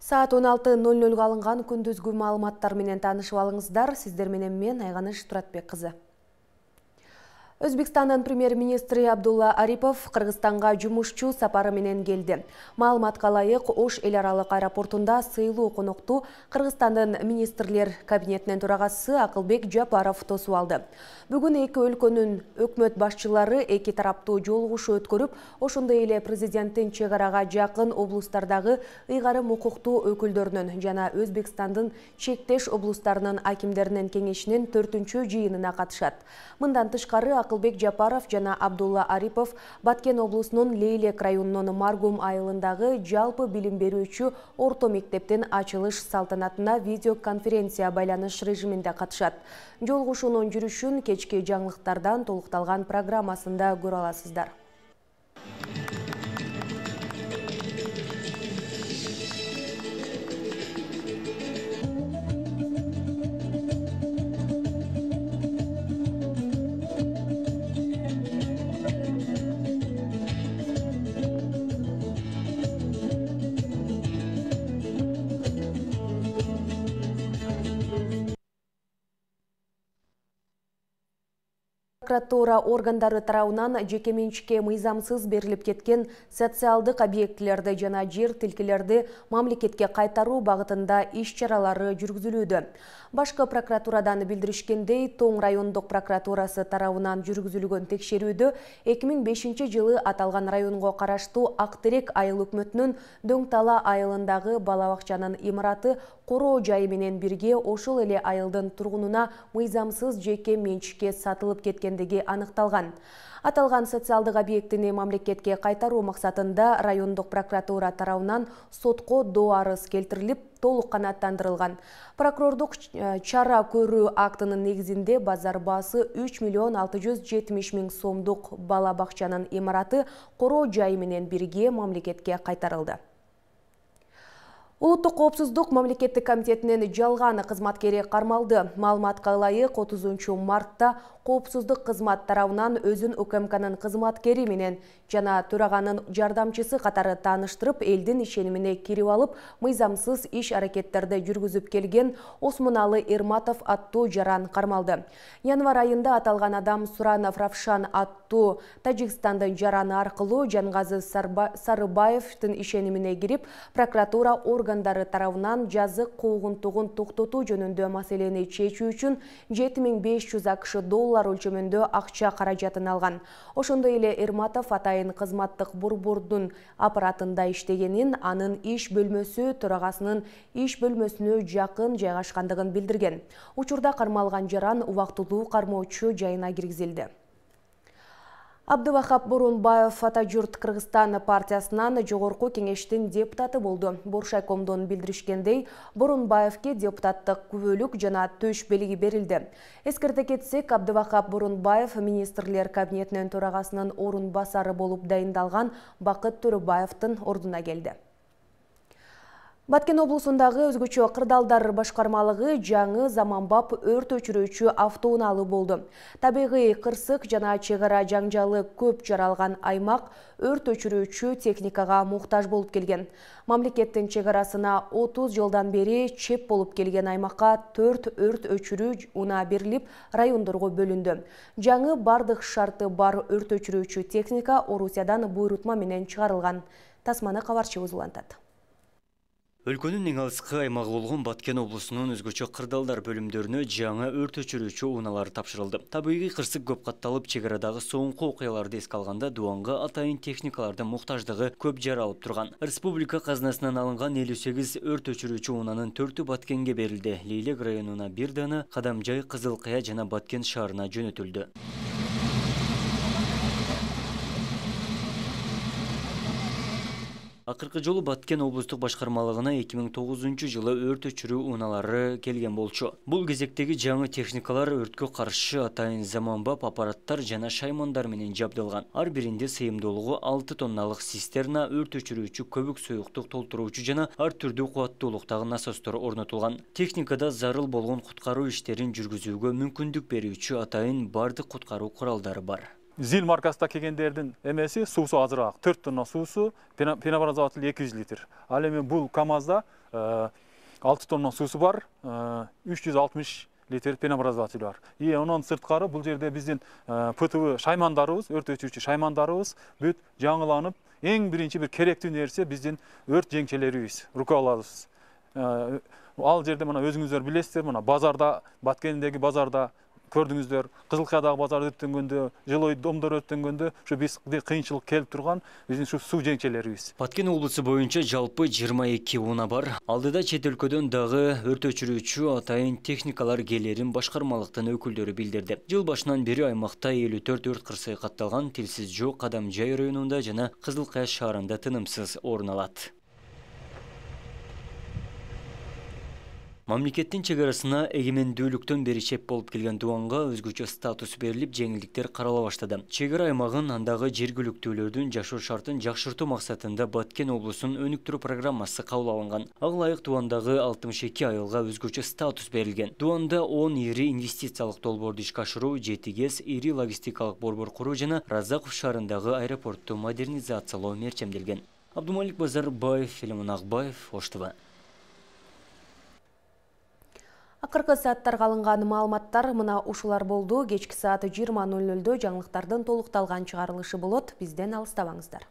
Saat 16:00 алынган күндүзгү маалыматтар менен таанышып алыңыздар. Сиздер менен мен Айганыш Туратбек кызы. Өзбекстандын премьер-министри Абдулла Арипов Кыргызстанга жумушчу сапары менен келди. Маалыматка ылайык, Ош эл аралык аэропортунда сыйлуу конокту Кыргызстандын министрлер кабинетинин төрагасы Акылбек Жапаров тосуп алды. Бүгүн эки өлкөнүн өкмөт башчылары эки тараптуу жолугушуу өткөрүп, ошондой эле президенттин чек арага жакын облустардагы ыйгарым укуктуу өкүлдөрүнүн жана Өзбекстандын чектеш облустарынын акимдеринин кеңешинин 4-чү жыйынына катышат. Мындан тышкары Акылбек Жапаров жана Абдулла Арипов Баткен облусунун Лейлек районунун Маргум айылындагы жалпы билим берүүчү орто мектептин ачылыш салтанатына видеоконференция байланыш режиминде катышат. Жолугушуунун жүрүшүн кечки жаңылыктардан толукталган программасында көрө аласыздар. Прокуратура органдары тарабынан жеке менчикке мыйзамсыз берилип кеткен социалдык объектилерди жана жер тилкелерди мамлекетке кайтаруу багытында иш-чаралары жүргүзүлүүдө. Башкы прокуратурадан билдиришкендей, Тоң райондук прокуратурасы тарабынан жүргүзүлгөн текшерүүдө 2005-жылы аталган районго караштуу Актерек айыл өкмөтүнүн Дөң Тала айылындагы бала бакчанын имараты короо жайы менен бирге ошол эле айылдын тургунуна мыйзамсыз жеке менчикке сатылып кеткендиги аныкталган. Аталган социалдык объектини мамлекетке кайтаруу максатында райондук прокуратура тарабынан сотко доо арыз келтирилип, толук канааттандырылган. Прокурордук чара көрүү актынын негизинде базар баасы 3,670,000 сомдук бала бакчанын имараты короо жайы менен бирге мамлекетке кайтарылды. Улуттук коопсуздук мамлекеттик комитетинин жалган кызматкери кармалды. Маалыматка ылайык 30 мартта коопсуздук кызмат тарабынан өзүн УКМКнын кызматкери менен жана төраганын жардамчысы катары тааныштырып, элдин ишенимине кирип алып, мыйзамсыз иш аракеттерди жүргүзүп келген Осмоналы Эрматов аттуу жаран кармалды. Январь айында аталган адам Суранов Равшан аттуу Тажикстандын жараны аркылуу Жангазы Сарыбаевдин ишенимине кирип, прокуратура органдары тарабынан жазык куугунтугун токтотуу жөнүндө маселени чечүү үчүн 7500 АКШ доллар өлчөмүндө акча каражатын алган. Ошондой эле Эрматов атайын кызматтык борбордун аппаратында иштегенин, анын иш бөлмөсү төрагасынын иш бөлмөсүнө жакын жайгашкандыгын билдирген. Учурда кармалган жаран убактылуу кармоочу жайына киргизилди. Абдывахап Борунбаев Атажурт Кыргызстан партиясынан жогорку кеңештин депутаты болду. Боршайкомдон билдиришкендей, Борунбаевке депутаттык күбөлүк жана төш белги берилди. Эскерте кетсек, Абдывахап Борунбаев министрлер кабинетинин төрагасынын орун басары болуп дайындалган Бакыт Төрөбаевдин ордуна келди. Баткен облусундагы өзгөчө кырдалдар башкармалыгы жаңы заманбап өрт өчүрүүчү автоунаалы болду. Табигый кырсык жана чек ара жаңжалы көп жаралган аймак өрт өчүрүүчү техникага муктаж болуп келген. Мамлекеттин чек арасына 30 жылдан бери чеп болуп келген аймакка 4 өрт өчүрүү уна берилип, райондорго бөлүндү. Жаңы бардык шарты бар өрт өчүрүүчү техника Орусиядан буйрутма менен чыгарылган. Тасманы кабарчыбыз улантат. Өлкөнүн эң алыскы аймагы болгон Баткен облусунун өзгөчө кырдалдар бөлүмдөрүнө жаңы өрт өчүрүүчү унаалар тапшырылды. Табигый кырсык көп катталып, чек арадагы соңку окуяларды эске алганда дубанга атайын техникалардын муктаждыгы көп жаралып турган. Республика казынасынан алынган 58 өрт өчүрүүчү унанын 4-ү Баткенге берилди. Лейлек районуна 1 дана, Кадамжай, Кызылкая жана Баткен шаарына жөнөтүлдү. Акыркы жолу Баткен облустук башкармалыгына 2009-жылы өрт өчүрүү унаалары келген болчу. Бул кезектеги жаңы техникалар өрткө каршы атайын заманбап аппараттар жана шаймандар менен жабдылган. Ар биринде сыйымдуулугу 6 тонналык цистерна, өрт өчүрүүчү көбүк суюктук толтуруучу жана ар түрдүү кубаттуулуктагы насостор орнотулган. Техникада зарыл болгон куткаруу иштерин жүргүзүүгө мүмкүндүк берүүчү атайын бардык куткаруу куралдары бар. Зил маркасында келгендердин эмеси суусу азыраак. 4 тонна суусу, пенообразователь 200 литр. Ал эми бул КАМАЗда 6 тонна суусу бар, 360 литр пенообразователь бар. И онун сырткары бул жерде биздин ПТВ шаймандарыбыз, өрт өчүрүүчү шаймандарыбыз бүт жаңыланып, эң биринчи бир керектүү нерсе биздин өрт жеңчелерибиз, рукаларыбыз. Ал жерде мына өзүңүздөр билесиздер, мына базарда, Баткендеги базарда көрдүңүздөр, Кызылкаядагы базар өттөнгөндө, Жылой домдор өттөнгөндө, ушу бизде кыйынчылык келип турган биздин ушу суу жеңчелерибиз. Баткен облусу боюнча жалпы 22 уна бар. Алдыда чет өлкөдөн дагы өрт өчүрүүчү атайын техникалар келерин башкармалыктын өкүлдөрү билдирди. Жыл башынан бери аймакта 54 өрт кырсыгы катталган, Телсиз Жоо, Кадамжай районунда жана Кызылкая шаарында тынымсыз орун алат. Мамлекеттин чегарасына эгемендүүлүктөн бери чеп болуп келген дуанга өзгөчө статус берилип, жеңилдиктер карала баштады. Чегара аймагын, андагы жергиликтүүлөрдүн жашоо шартын жакшыртуу максатында Баткен облусунун өнүктүрүү программасы кабыл алынган. Ага ылайык дуандагы 62 айылга өзгөчө статус берилген. Дуанда 10 ири инвестициялык долбоорду ишке ашыруу, 7 кез ири логистикалык борбор куруу жана Разаков шаарындагы аэропортту модернизациялоо мерчемделген. Абдумалик Базарбаев, Филимон Акбаев, Ош ТВ. Акыркы сааттарга алынган маалыматтар мына ушулар болду. Кечки саат 20:00 жаңылыктардын толукталган чыгарылышы болот. Бизден алыстабаңыздар.